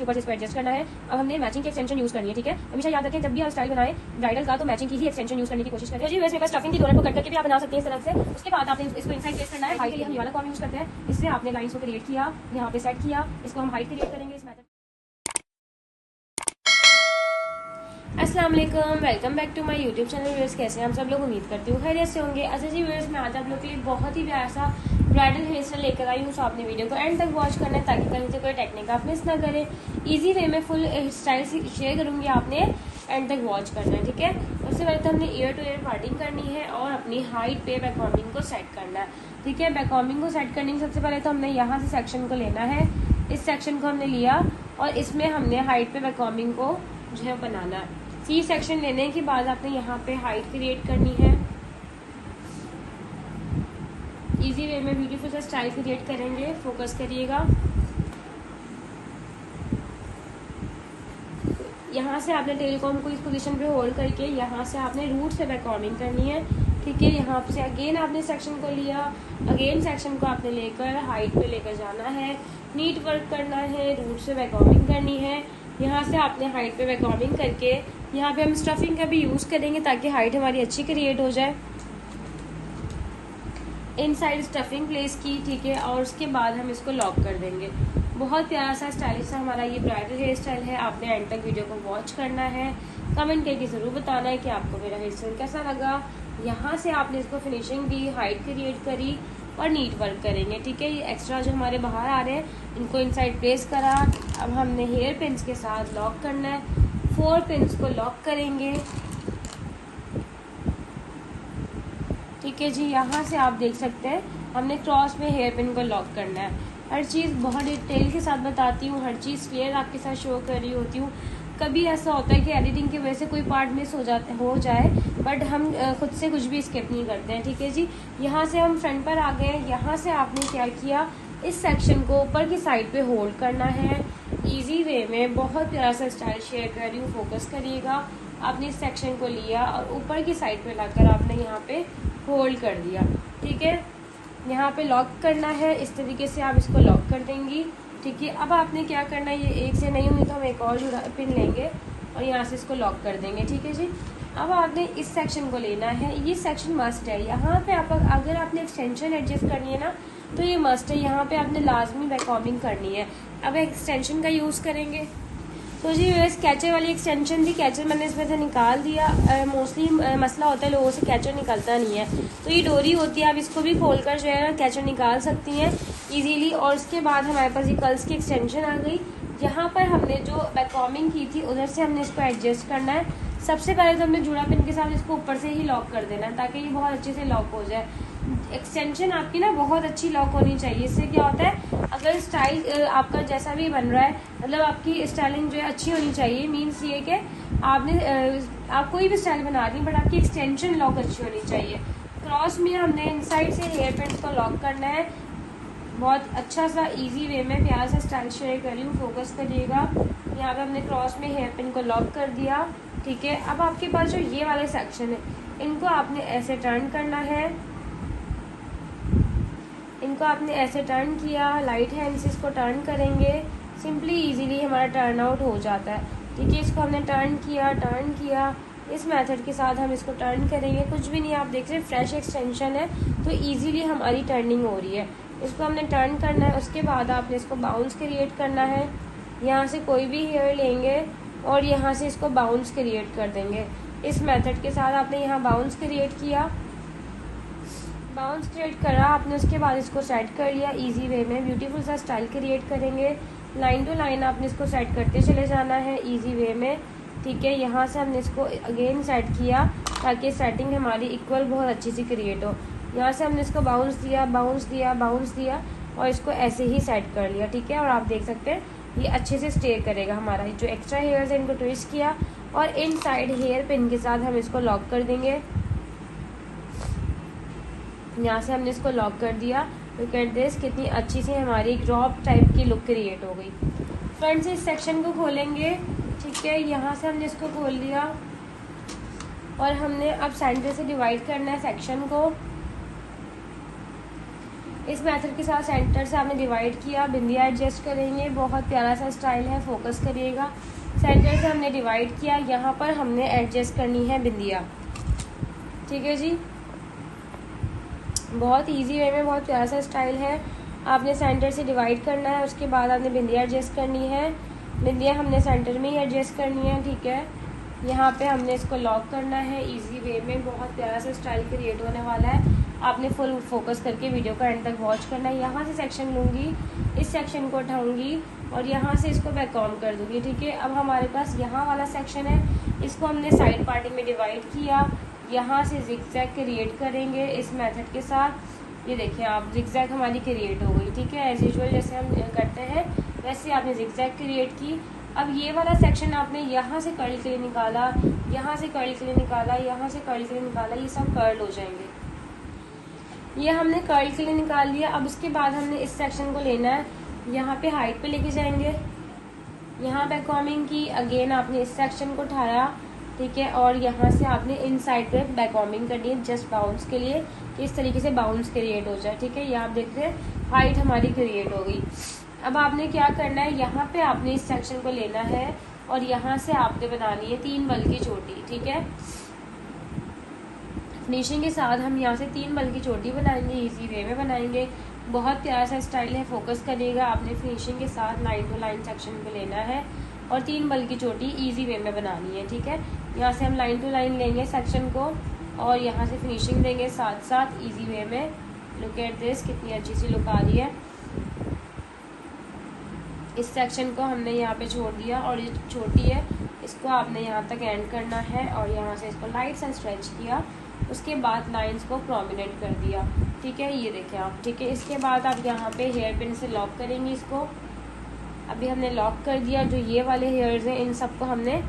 ऊपर से इसको एडजस्ट करना है। अब हमने मैचिंग की एक्सटेंशन यूज करनी है, ठीक है। हमेशा याद रखें जब भी आप स्टाइल बनाएं ब्राइडल का तो मैचिंग की ही एक्सटेंशन यूज करने की कोशिश करें। तो जी वैसे मेरे स्टफिंग की डोनट को कट करके भी आप बना सकते हैं इस तरह से। उसके बाद आपने इसको इनसाइड प्लेस करना है। हाइट के लिए हम ये वाला कॉर्म यूज करते हैं। इससे आपने लाइन्स को क्रिएट किया, यहाँ पे सेट किया, इसको हम हाइट क्रिएट करेंगे इस मेथड। अस्सलाम वालेकुम, welcome back to my YouTube channel. Viewers कैसे हैं आप सब लोग, उम्मीद करती हूँ खैरियत से होंगे। अच्छा जी व्यूअर्स, मैं आज आप लोग के लिए बहुत ही प्यारा सा ब्राइडल हेयर स्टाइल लेकर आई हूँ। सो आपने वीडियो को एंड तक वॉच करना है ताकि कहीं से कोई टेक्निक आप मिस ना करें। इजी वे में फुल स्टाइल शेयर करूँगी, आपने एंड तक वॉच करना है, ठीक है। उससे पहले तो हमने ईयर टू ईयर पार्टिंग करनी है और अपनी हाइट पे बैककॉम्बिंग को सेट करना है, ठीक है। बैककॉम्बिंग को सेट करने के सबसे पहले तो हमने यहाँ से सेक्शन को लेना है। इस सेक्शन को हमने लिया और इसमें हमने हाइट पे बैककॉम्बिंग को जो है बनाना है। सी सेक्शन लेने के बाद आपने यहाँ पे हाइट क्रिएट करनी है। इजी वे में ब्यूटीफुल सा स्टाइल क्रिएट करेंगे, फोकस करिएगा। यहाँ से आपने टेलीकॉम को इस पोजीशन पे होल्ड करके यहाँ से आपने रूट से बैककॉम्बिंग करनी है, ठीक है। यहाँ से अगेन आपने सेक्शन को लिया, अगेन सेक्शन को आपने लेकर हाइट पे लेकर जाना है, नीट वर्क करना है, रूट से बैककॉम्बिंग करनी है। यहाँ से आपने हाइट पे बैककॉम्बिंग करके यहाँ पे हम स्टफिंग का भी यूज़ करेंगे ताकि हाइट हमारी अच्छी क्रिएट हो जाए। इनसाइड स्टफिंग प्लेस की, ठीक है, और उसके बाद हम इसको लॉक कर देंगे। बहुत प्यारा सा स्टाइलिश सा हमारा ये ब्राइडल हेयर स्टाइल है। आपने एंड तक वीडियो को वॉच करना है, कमेंट करके ज़रूर बताना है कि आपको मेरा हेयर स्टाइल कैसा लगा। यहाँ से आपने इसको फिनिशिंग दी, हाइट क्रिएट करी और नीट वर्क करेंगे, ठीक है। ये एक्स्ट्रा जो हमारे बाहर आ रहे हैं इनको इनसाइड प्लेस करा। अब हमने हेयर पिन्स के साथ लॉक करना है। 4 पिन्स को लॉक करेंगे, ठीक है जी। यहाँ से आप देख सकते हैं हमने क्रॉस में हेयर पिन को लॉक करना है। हर चीज़ बहुत डिटेल के साथ बताती हूँ, हर चीज़ क्लियर आपके साथ शो कर रही होती हूँ। कभी ऐसा होता है कि एडिटिंग की वजह से कोई पार्ट मिस हो जाए, बट हम खुद से कुछ भी स्किप नहीं करते हैं, ठीक है जी। यहाँ से हम फ्रंट पर आ गए। यहाँ से आपने क्या किया, इस सेक्शन को ऊपर की साइड पे होल्ड करना है। इजी वे में बहुत प्यारा सा स्टाइल शेयर कर रही हूँ, फोकस करिएगा। आपने इस सेक्शन को लिया और ऊपर की साइड पे लाकर आपने यहाँ पे होल्ड कर दिया, ठीक है। यहाँ पे लॉक करना है, इस तरीके से आप इसको लॉक कर देंगी, ठीक है। अब आपने क्या करना है, ये एक से नहीं हुई तो हम एक और जुड़ा पिन लेंगे और यहाँ से इसको लॉक कर देंगे, ठीक है जी। अब आपने इस सेक्शन को लेना है, ये सेक्शन मस्ट है। यहाँ पे आप अगर आपने एक्सटेंशन एडजस्ट करनी है ना तो ये मस्ट है, यहाँ पे आपने लाजमी बैककॉम्बिंग करनी है। अब एक्सटेंशन का यूज़ करेंगे तो जी वैसे कैचर वाली एक्सटेंशन थी, कैचर मैंने इसमें से निकाल दिया। मोस्टली मसला होता है लोगों से कैचर निकलता नहीं है, तो ये डोरी होती है, आप इसको भी खोलकर जो है ना कैचर निकाल सकती हैं इजीली। और उसके बाद हमारे पास ये कर्ल्स की एक्सटेंशन आ गई। यहाँ पर हमने जो बैककॉम्बिंग की थी उधर से हमने इसको एडजस्ट करना है। सबसे पहले तो हमने जुड़ा पिन के साथ इसको ऊपर से ही लॉक कर देना है ताकि ये बहुत अच्छे से लॉक हो जाए। एक्सटेंशन आपकी ना बहुत अच्छी लॉक होनी चाहिए। इससे क्या होता है, अगर स्टाइल आपका जैसा भी बन रहा है, मतलब आपकी स्टाइलिंग जो है अच्छी होनी चाहिए। मीन्स ये कि आप कोई भी स्टाइल बना रही हैं बट आपकी एक्सटेंशन लॉक अच्छी होनी चाहिए। क्रॉस में हमने इनसाइड से हेयर पिन को लॉक करना है। बहुत अच्छा सा इजी वे में प्यारा सा स्टाइल शेयर कर रही हूँ, फोकस करिएगा। यहाँ पे हमने क्रॉस में हेयर पिन को लॉक कर दिया, ठीक है। अब आपके पास जो ये वाले सेक्शन है इनको आपने ऐसे टर्न करना है। इनको आपने ऐसे टर्न किया, लाइट हैंड से इसको टर्न करेंगे, सिंपली इजीली हमारा टर्न आउट हो जाता है, ठीक है। इसको हमने टर्न किया। इस मेथड के साथ हम इसको टर्न करेंगे, कुछ भी नहीं, आप देख रहे हैं फ्रेश एक्सटेंशन है तो इजीली हमारी टर्निंग हो रही है। इसको हमने टर्न करना है। उसके बाद आपने इसको बाउंस क्रिएट करना है। यहाँ से कोई भी हेयर लेंगे और यहाँ से इसको बाउंस क्रिएट कर देंगे। इस मेथड के साथ आपने यहाँ बाउंस क्रिएट किया, बाउंस क्रिएट करा आपने, उसके बाद इसको सेट कर लिया। इजी वे में ब्यूटीफुल सा स्टाइल क्रिएट करेंगे। लाइन टू लाइन आपने इसको सेट करते चले जाना है इजी वे में, ठीक है। यहाँ से हमने इसको अगेन सेट किया ताकि सेटिंग हमारी इक्वल बहुत अच्छी सी क्रिएट हो। यहाँ से हमने इसको बाउंस दिया और इसको ऐसे ही सेट कर लिया, ठीक है। और आप देख सकते हैं ये अच्छे से स्टे करेगा। हमारा जो एक्स्ट्रा हेयर्स है इनको ट्विस्ट किया और इन साइड हेयर पिन के साथ हम इसको लॉक कर देंगे। यहाँ से हमने इसको लॉक कर दिया। लुक एट दिस, कितनी अच्छी सी हमारी ड्रॉप टाइप की लुक क्रिएट हो गई। फ्रंट से इस सेक्शन को खोलेंगे, ठीक है। यहाँ से हमने इसको खोल दिया और हमने अब सेंटर से डिवाइड करना है सेक्शन को। इस मेथड के साथ सेंटर से आपने डिवाइड किया, बिंदिया एडजस्ट करेंगे, बहुत प्यारा सा स्टाइल है, फोकस करिएगा। सेंटर से हमने डिवाइड किया, यहाँ पर हमने एडजस्ट करनी है बिंदिया, ठीक है जी। बहुत इजी वे में बहुत प्यारा सा स्टाइल है। आपने सेंटर से डिवाइड करना है, उसके बाद आपने बिंदिया एडजस्ट करनी है, बिंदिया हमने सेंटर में ही एडजस्ट करनी है, ठीक है। यहाँ पे हमने इसको लॉक करना है इजी वे में। बहुत प्यारा सा स्टाइल क्रिएट होने वाला है। आपने फुल फोकस करके वीडियो का एंड तक वॉच करना है। यहाँ से सेक्शन लूँगी, इस सेक्शन को उठाऊँगी और यहाँ से इसको बैक ऑन कर दूँगी, ठीक है। अब हमारे पास यहाँ वाला सेक्शन है, इसको हमने साइड पार्टी में डिवाइड किया। यहाँ से जिगजैग क्रिएट करेंगे इस मेथड के साथ। ये देखिए आप, जिगजैग हमारी क्रिएट हो गई, ठीक है। एज यूजुअल जैसे हम करते हैं वैसे आपने जिगजैग क्रिएट की। अब ये वाला सेक्शन आपने यहाँ से कर्ल के लिए निकाला, यहाँ से कर्ल के लिए निकाला, यहाँ से कर्ल के लिए निकाला, ये सब कर्ल हो जाएंगे। ये हमने कर्ल के लिए निकाल लिया। अब उसके बाद हमने इस सेक्शन को लेना है, यहाँ पे हाइट पे लेके जाएंगे, यहाँ बैक कॉमिंग की, अगेन आपने इस सेक्शन को उठाया, ठीक है। और यहाँ से आपने इन साइड पे बैक कॉमिंग करनी है जस्ट बाउंस के लिए, कि इस तरीके से बाउंस क्रिएट हो जाए, ठीक है। ये आप देख रहे हैं हाइट हमारी क्रिएट हो गई। अब आपने क्या करना है, यहाँ पे आपने इस सेक्शन को लेना है और यहाँ से आपने बनानी है 3 बल की चोटी, ठीक है। फिनिशिंग के साथ हम यहाँ से 3 बल की चोटी बनाएंगे, इजी वे में बनाएंगे। बहुत प्यारा सा स्टाइल है, फोकस करिएगा। आपने फिनिशिंग के साथ लाइन टू लाइन सेक्शन को लेना है और 3 बल की चोटी इजी वे में बनानी है, ठीक है। यहाँ से हम लाइन टू लाइन लेंगे सेक्शन को और यहाँ से फिनिशिंग देंगे साथ साथ इजी वे में। लुक एट दिस, कितनी अच्छी सी लुक आ रही है। इस सेक्शन को हमने यहाँ पे छोड़ दिया और ये छोटी है, इसको आपने यहाँ तक एंड करना है और यहाँ से इसको लाइट सा स्ट्रेच किया। उसके बाद लाइंस को प्रोमिनेंट कर दिया, ठीक है। ये देखें आप, ठीक है। इसके बाद आप यहाँ पे हेयर पिन से लॉक करेंगे इसको। अभी हमने लॉक कर दिया। जो ये वाले हेयर्स हैं इन सबको हमने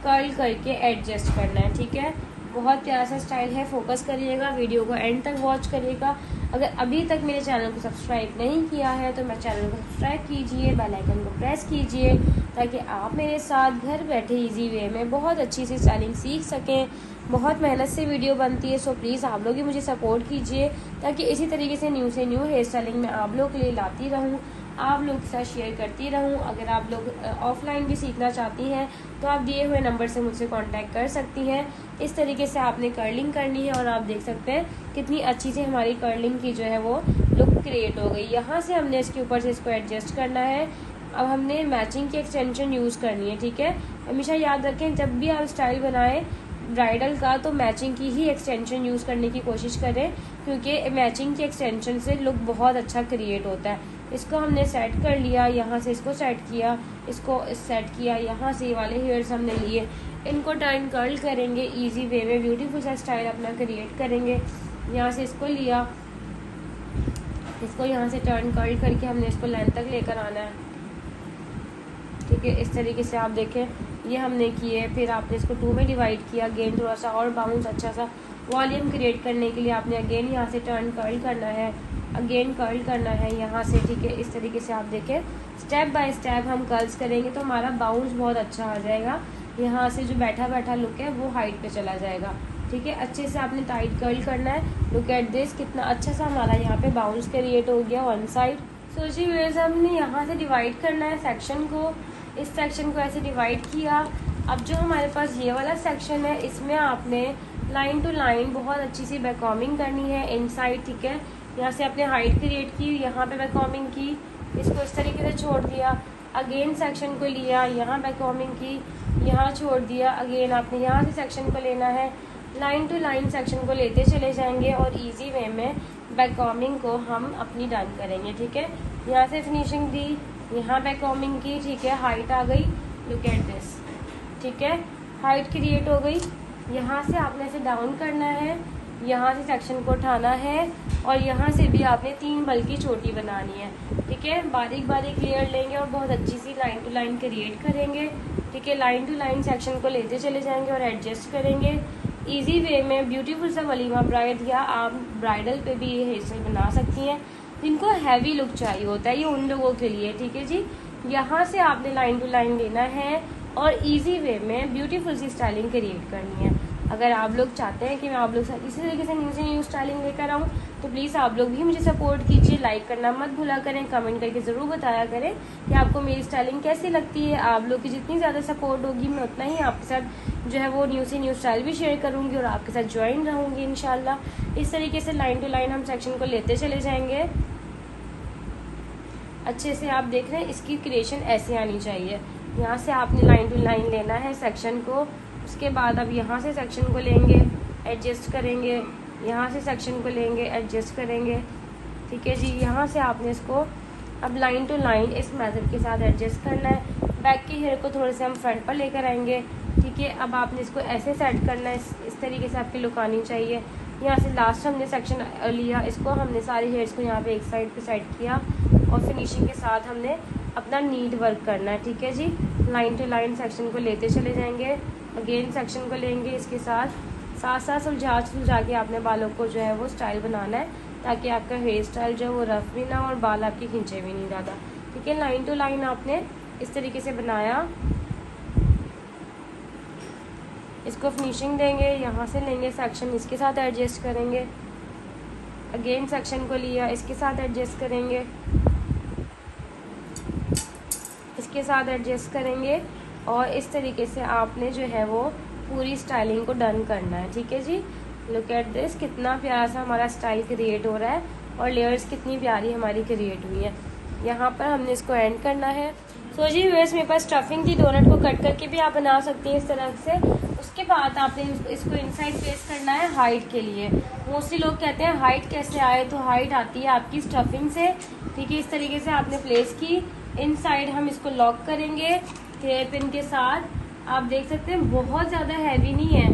कर्ल करके एडजस्ट करना है, ठीक है। बहुत प्यारा सा स्टाइल है, फोकस करिएगा, वीडियो को एंड तक वॉच करिएगा। अगर अभी तक मेरे चैनल को सब्सक्राइब नहीं किया है तो मेरे चैनल को सब्सक्राइब कीजिए, बेल आइकन को प्रेस कीजिए, ताकि आप मेरे साथ घर बैठे इजी वे में बहुत अच्छी सी स्टाइलिंग सीख सकें। बहुत मेहनत से वीडियो बनती है, सो प्लीज़ आप लोग ही मुझे सपोर्ट कीजिए, ताकि इसी तरीके से न्यू हेयर स्टाइलिंग में आप लोग के लिए लाती रहूँ, आप लोग के साथ शेयर करती रहूँ। अगर आप लोग ऑफलाइन भी सीखना चाहती हैं तो आप दिए हुए नंबर से मुझसे कांटेक्ट कर सकती हैं। इस तरीके से आपने कर्लिंग करनी है और आप देख सकते हैं कितनी अच्छी से हमारी कर्लिंग की जो है वो लुक क्रिएट हो गई। यहाँ से हमने इसके ऊपर से इसको एडजस्ट करना है। अब हमने मैचिंग की एक्सटेंशन यूज़ करनी है, ठीक है। हमेशा याद रखें, जब भी आप स्टाइल बनाएं ब्राइडल का तो मैचिंग की ही एक्सटेंशन यूज़ करने की कोशिश करें, क्योंकि मैचिंग की एक्सटेंशन से लुक बहुत अच्छा क्रिएट होता है। इसको हमने सेट कर लिया, यहाँ से इसको सेट किया, इसको सेट किया, यहाँ से ये वाले हेयर्स हमने लिए, इनको टर्न कर्ल करेंगे इजी वे में, ब्यूटीफुल सा स्टाइल अपना क्रिएट करेंगे। यहाँ से इसको लिया, इसको यहाँ से टर्न कर्ल करके हमने इसको लेंथ तक लेकर आना है, ठीक है। इस तरीके से आप देखें ये हमने किए। फिर आपने इसको 2 में डिवाइड किया, अगेन थोड़ा सा और बाउंस अच्छा सा वॉल्यूम क्रिएट करने के लिए आपने अगेन यहाँ से टर्न कर्ल करना है, अगेन कर्ल करना है यहाँ से, ठीक है। इस तरीके से आप देखें स्टेप बाय स्टेप हम कर्ल्स करेंगे तो हमारा बाउंस बहुत अच्छा आ जाएगा। यहाँ से जो बैठा बैठा लुक है वो हाइट पे चला जाएगा, ठीक है। अच्छे से आपने टाइट कर्ल करना है। लुक एट दिस, कितना अच्छा सा हमारा यहाँ पे बाउंस क्रिएट हो गया वन साइड। सो जी व्यूअर्स, हमने यहाँ से डिवाइड करना है सेक्शन को, इस सेक्शन को ऐसे डिवाइड किया। अब जो हमारे पास ये वाला सेक्शन है इसमें आपने लाइन टू लाइन बहुत अच्छी सी बैक कॉमिंग करनी है इनसाइड, ठीक है। यहाँ से आपने हाइट क्रिएट की, यहाँ पे बैक कॉमिंग की, इसको इस तरीके से छोड़ दिया, अगेन सेक्शन को लिया, यहाँ बैक कॉमिंग की, यहाँ छोड़ दिया, अगेन आपने यहाँ से सेक्शन को लेना है, लाइन टू लाइन सेक्शन को लेते चले जाएंगे और इजी वे में बैक कॉमिंग को हम अपनी डन करेंगे, ठीक है। यहाँ से फिनिशिंग दी, यहाँ बैक कॉमिंग की, ठीक है, हाइट आ गई। लुक एट दिस, ठीक है, हाइट क्रिएट हो गई। यहाँ से आपने इसे डाउन करना है, यहाँ से सेक्शन को उठाना है और यहाँ से भी आपने 3 बल की चोटी बनानी है, ठीक है। बारीक बारीक लेयर लेंगे और बहुत अच्छी सी लाइन टू लाइन क्रिएट करेंगे, ठीक है। लाइन टू लाइन सेक्शन को लेते चले जाएंगे और एडजस्ट करेंगे इजी वे में। ब्यूटीफुल सा वलीमा ब्राइड या आप ब्राइडल पे भी ये हेयर स्टाइल बना सकती हैं। जिनको हैवी लुक चाहिए होता है ये उन लोगों के लिए, ठीक है जी। यहाँ से आपने लाइन टू लाइन लेना है और इजी वे में ब्यूटीफुल सी स्टाइलिंग क्रिएट करनी है। अगर आप लोग चाहते हैं कि मैं आप लोग साथ इसी तरीके से न्यू से न्यू स्टाइलिंग लेकर आऊँ तो प्लीज़ आप लोग भी मुझे सपोर्ट कीजिए, लाइक करना मत भूला करें, कमेंट करके ज़रूर बताया करें कि आपको मेरी स्टाइलिंग कैसी लगती है। आप लोग की जितनी ज़्यादा सपोर्ट होगी मैं उतना ही आपके साथ जो है वो न्यू से न्यू स्टाइल भी शेयर करूँगी और आपके साथ ज्वाइन रहूँगी इंशाल्लाह। इस तरीके से लाइन टू लाइन हम सेक्शन को लेते चले जाएंगे। अच्छे से आप देख रहे हैं इसकी क्रिएशन ऐसे आनी चाहिए। यहाँ से आपने लाइन टू लाइन लेना है सेक्शन को। उसके बाद अब यहाँ से सेक्शन को लेंगे, एडजस्ट करेंगे, यहाँ से सेक्शन को लेंगे, एडजस्ट करेंगे। ठीक है जी, यहाँ से आपने इसको अब लाइन टू लाइन इस मेथड के साथ एडजस्ट करना है। बैक के हेयर को थोड़े से हम फ्रंट पर लेकर आएंगे। ठीक है, अब आपने इसको ऐसे सेट करना है, इस तरीके से आपकी लुक आनी चाहिए। यहाँ से लास्ट हमने सेक्शन लिया, इसको हमने सारे हेयर्स को यहाँ पे एक साइड पे सेट किया और फिनिशिंग के साथ हमने अपना नीट वर्क करना है। ठीक है जी, लाइन टू लाइन सेक्शन को लेते चले जाएंगे। अगेन सेक्शन को लेंगे, इसके साथ साथ सुलझा के आपने बालों को जो है वो स्टाइल बनाना है ताकि आपका हेयर स्टाइल जो है वो रफ भी ना और बाल आपके खींचे भी नहीं ज़्यादा। ठीक है, लाइन टू लाइन आपने इस तरीके से बनाया। इसको फिनिशिंग देंगे, यहाँ से लेंगे सेक्शन, इसके साथ एडजस्ट करेंगे। अगेन सेक्शन को लिया, इसके साथ एडजस्ट करेंगे, इसके साथ एडजस्ट करेंगे और इस तरीके से आपने जो है वो पूरी स्टाइलिंग को डन करना है। ठीक है जी, लुक एट दिस, कितना प्यारा सा हमारा स्टाइल क्रिएट हो रहा है और लेयर्स कितनी प्यारी हमारी क्रिएट हुई है। यहाँ पर हमने इसको एंड करना है। सो जी व्यूअर्स, मेरे पास स्टफिंग थी, डोनट को कट करके भी आप बना सकती हैं इस तरह से। उसके बाद आपने इसको इनसाइड प्लेस करना है हाइट के लिए। मोस्टली लोग कहते हैं हाइट कैसे आए, तो हाइट आती है आपकी स्टफिंग से। ठीक है, इस तरीके से आपने प्लेस की। इनसाइड हम इसको लॉक करेंगे हेयर पिन के साथ। आप देख सकते हैं बहुत ज़्यादा हैवी नहीं है,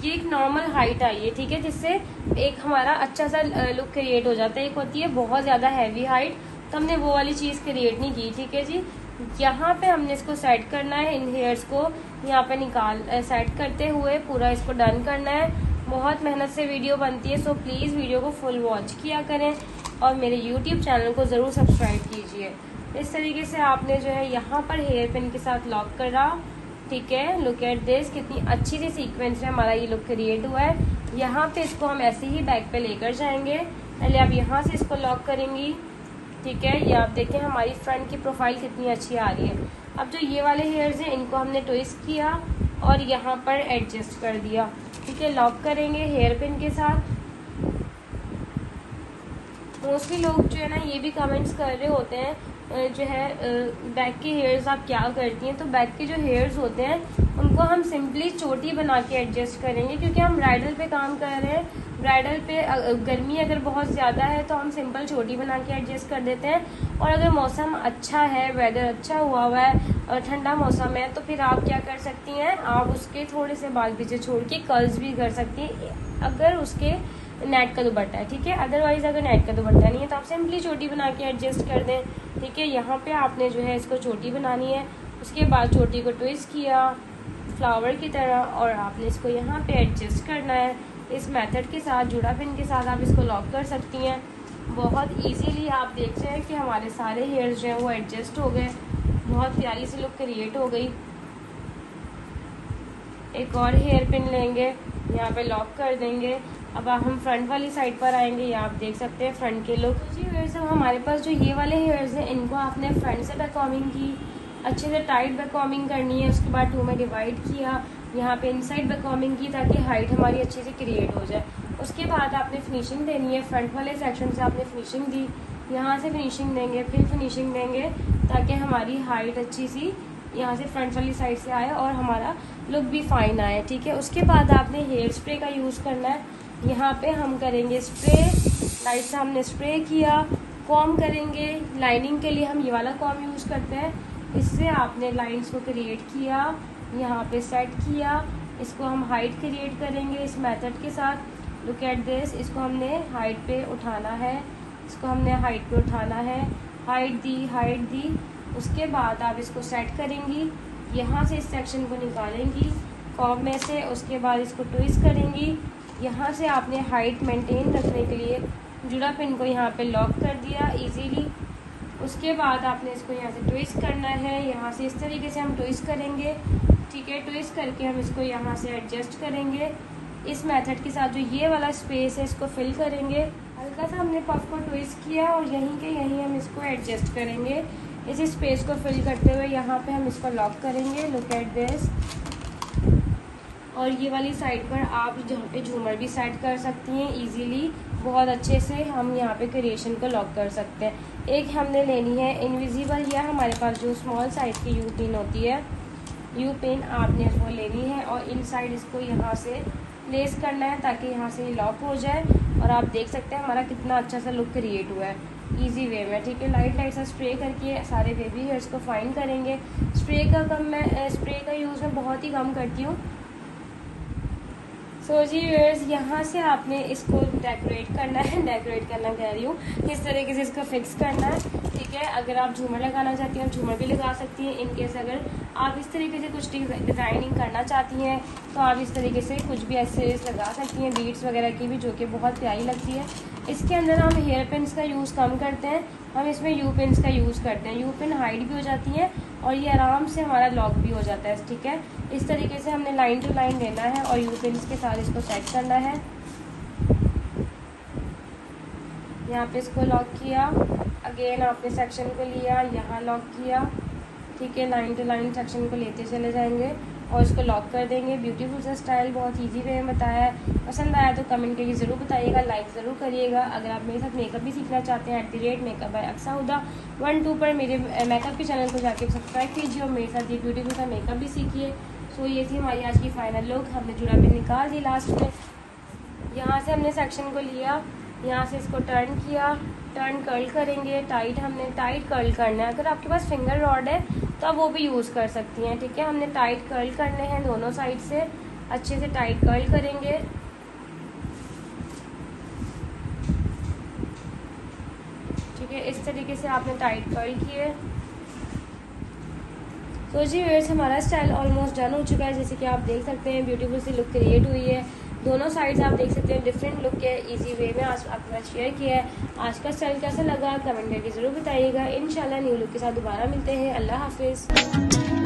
ये एक नॉर्मल हाइट आई है। ठीक है, जिससे एक हमारा अच्छा सा लुक क्रिएट हो जाता है। एक होती है बहुत ज़्यादा हैवी हाइट, तो हमने वो वाली चीज़ क्रिएट नहीं की। ठीक है जी, यहाँ पे हमने इसको सेट करना है, इन हेयर्स को यहाँ पे निकाल सेट करते हुए पूरा इसको डन करना है। बहुत मेहनत से वीडियो बनती है, सो प्लीज़ वीडियो को फुल वॉच किया करें और मेरे यूट्यूब चैनल को ज़रूर सब्सक्राइब कीजिए। इस तरीके से आपने जो है यहाँ पर हेयर पिन के साथ लॉक करा। ठीक है, लुक एट दिस, कितनी अच्छी सी सीक्वेंस में हमारा ये लुक क्रिएट हुआ है। यहाँ पे इसको हम ऐसे ही बैक पे लेकर जाएंगे। पहले आप यहाँ से इसको लॉक करेंगी। ठीक है, ये आप देखें हमारी फ्रंट की प्रोफाइल कितनी अच्छी आ रही है। अब जो ये वाले हेयर्स हैं इनको हमने ट्विस्ट किया और यहाँ पर एडजस्ट कर दिया। ठीक है, लॉक करेंगे हेयर पिन के साथ। मोस्टली लोग जो है ना ये भी कमेंट्स कर रहे होते हैं जो है बैक के हेयर्स आप क्या करती हैं, तो बैक के जो हेयर्स होते हैं उनको हम सिंपली चोटी बना के एडजस्ट करेंगे, क्योंकि हम ब्राइडल पे काम कर रहे हैं। ब्राइडल पे गर्मी अगर बहुत ज़्यादा है तो हम सिंपल चोटी बना के एडजस्ट कर देते हैं। और अगर मौसम अच्छा है, वेदर अच्छा हुआ है और ठंडा मौसम है, तो फिर आप क्या कर सकती हैं, आप उसके थोड़े से बाल पीछे छोड़ के कर्ल्स भी कर सकती हैं अगर उसके नेट का दुपट्टा है। ठीक है, अदरवाइज अगर नेट का दुपट्टा नहीं है तो आप सिंपली चोटी बना के एडजस्ट कर दें। ठीक है, यहाँ पे आपने जो है इसको चोटी बनानी है। उसके बाद चोटी को ट्विस्ट किया फ्लावर की तरह और आपने इसको यहाँ पे एडजस्ट करना है। इस मेथड के साथ जुड़ा पिन के साथ आप इसको लॉक कर सकती हैं। बहुत इजीली आप देख रहे हैं कि हमारे सारे हेयर्स जो हैं वो एडजस्ट हो गए। बहुत प्यारी सी लुक क्रिएट हो गई। एक और हेयर पिन लेंगे, यहाँ पे लॉक कर देंगे। अब हम फ्रंट वाली साइड पर आएंगे, ये आप देख सकते हैं फ्रंट के लुक। जी वैसे हमारे पास जो ये वाले हेयर्स हैं इनको आपने फ्रंट से बैक कॉमिंग की, अच्छे से टाइट बैक कॉमिंग करनी है। उसके बाद 2 में डिवाइड किया, यहाँ पे इनसाइड बैक कॉमिंग की ताकि हाइट हमारी अच्छे से क्रिएट हो जाए। उसके बाद आपने फिनिशिंग देनी है। फ्रंट वाले सेक्शन से आपने फिनिशिंग दी, यहाँ से फिनिशिंग देंगे, फिर फिनिशिंग देंगे ताकि हमारी हाइट अच्छी सी यहाँ से फ्रंट वाली साइड से आए और हमारा लुक भी फाइन आए। ठीक है, उसके बाद आपने हेयर स्प्रे का यूज़ करना है। यहाँ पे हम करेंगे स्प्रे, लाइट से हमने स्प्रे किया। कॉम करेंगे, लाइनिंग के लिए हम ये वाला कॉम यूज़ करते हैं। इससे आपने लाइंस को क्रिएट किया, यहाँ पे सेट किया। इसको हम हाइट क्रिएट करेंगे इस मेथड के साथ। लुक एट दिस, इसको हमने हाइट पे उठाना है, इसको हमने हाइट पे उठाना है। हाइट दी। उसके बाद आप इसको सेट करेंगी, यहाँ से इस सेक्शन को निकालेंगी कॉम में से। उसके बाद इसको ट्विस्ट करेंगी। यहाँ से आपने हाइट मेंटेन रखने के लिए जुड़ा पिन को यहाँ पे लॉक कर दिया इजीली। उसके बाद आपने इसको यहाँ से ट्विस्ट करना है, यहाँ से इस तरीके से हम ट्विस्ट करेंगे। ठीक है, ट्विस्ट करके हम इसको यहाँ से एडजस्ट करेंगे। इस मेथड के साथ जो ये वाला स्पेस है इसको फिल करेंगे। हल्का सा हमने पफ को ट्विस्ट किया और यहीं के यहीं हम इसको एडजस्ट करेंगे। इस स्पेस को फिल करते हुए यहाँ पे हम इसको लॉक करेंगे। Look at this. और ये वाली साइड पर आप जहाँ पे झूमर भी सेट कर सकती हैं इजीली, बहुत अच्छे से हम यहाँ पे क्रिएशन को लॉक कर सकते हैं। एक हमने लेनी है इनविजिबल, या हमारे पास जो स्मॉल साइज़ की यू पिन होती है, यू पिन आपने वो लेनी है और इनसाइड इसको यहाँ से प्लेस करना है ताकि यहाँ से लॉक हो जाए। और आप देख सकते हैं हमारा कितना अच्छा सा लुक क्रिएट हुआ है इजी वे में। ठीक है, लाइट सा स्प्रे करके सारे बेबी हेयर्स को फाइन करेंगे। स्प्रे का यूज़ मैं बहुत ही कम करती हूँ। सो जी व्यूअर्स, यहाँ से आपने इसको डेकोरेट करना है, डेकोरेट करना कह रही हूँ, इस तरीके से इसको फिक्स करना है। ठीक है, अगर आप झूमर लगाना चाहती हैं झूमर भी लगा सकती हैं। इनकेस अगर आप इस तरीके से कुछ डिज़ाइनिंग करना चाहती हैं तो आप इस तरीके से कुछ भी एक्सेसरीज लगा सकती हैं, बीड्स वगैरह की भी, जो कि बहुत प्यारी लगती है। इसके अंदर हम हेयर पिन्स का यूज़ कम करते हैं, हम इसमें यू पिन्स का यूज़ करते हैं। यू पिन हाइड भी हो जाती है और ये आराम से हमारा लॉक भी हो जाता है। ठीक है, इस तरीके से हमने लाइन टू लाइन लेना है और यू पिन्स के साथ इसको सेट करना है। यहाँ पे इसको लॉक किया, अगेन आपने सेक्शन को लिया, यहाँ लॉक किया। ठीक है, लाइन टू लाइन सेक्शन को लेते चले जाएंगे और इसको लॉक कर देंगे। ब्यूटीफुल सा स्टाइल, बहुत इजी वे में बताया है। पसंद आया तो कमेंट करके ज़रूर बताइएगा, लाइक ज़रूर करिएगा। अगर आप मेरे साथ मेकअप भी सीखना चाहते हैं @मेकअप बाय अक्सा हुदा 12 पर मेरे मेकअप के चैनल को जाके सब्सक्राइब कीजिए और मेरे साथ ये ब्यूटीफुल सा मेकअप भी सीखिए। सो ये थी हमारी आज की फाइनल लुक। हमने जुड़ा पिन निकाल दी लास्ट में। यहाँ से हमने सेक्शन को लिया, यहाँ से इसको टर्न किया, टर्न कर्ल करेंगे। हमने टाइट कर्ल करना है। अगर आपके पास फिंगर रॉड है तो आप वो भी यूज़ कर सकती हैं। ठीक है, हमने टाइट कर्ल करने हैं दोनों साइड से, अच्छे से टाइट कर्ल करेंगे। ठीक है, इस तरीके से आपने टाइट कर्ल किए। तो जी व्यूअर्स, हमारा स्टाइल ऑलमोस्ट डन हो चुका है। जैसे कि आप देख सकते हैं ब्यूटीफुल सी लुक क्रिएट हुई है। दोनों साइड्स आप देख सकते हैं डिफरेंट लुक है, इजी वे में आज आपके साथ शेयर किया है। आज का स्टाइल कैसा लगा कमेंट करके ज़रूर बताइएगा। इंशाल्लाह न्यू लुक के साथ दोबारा मिलते हैं। अल्लाह हाफिज़।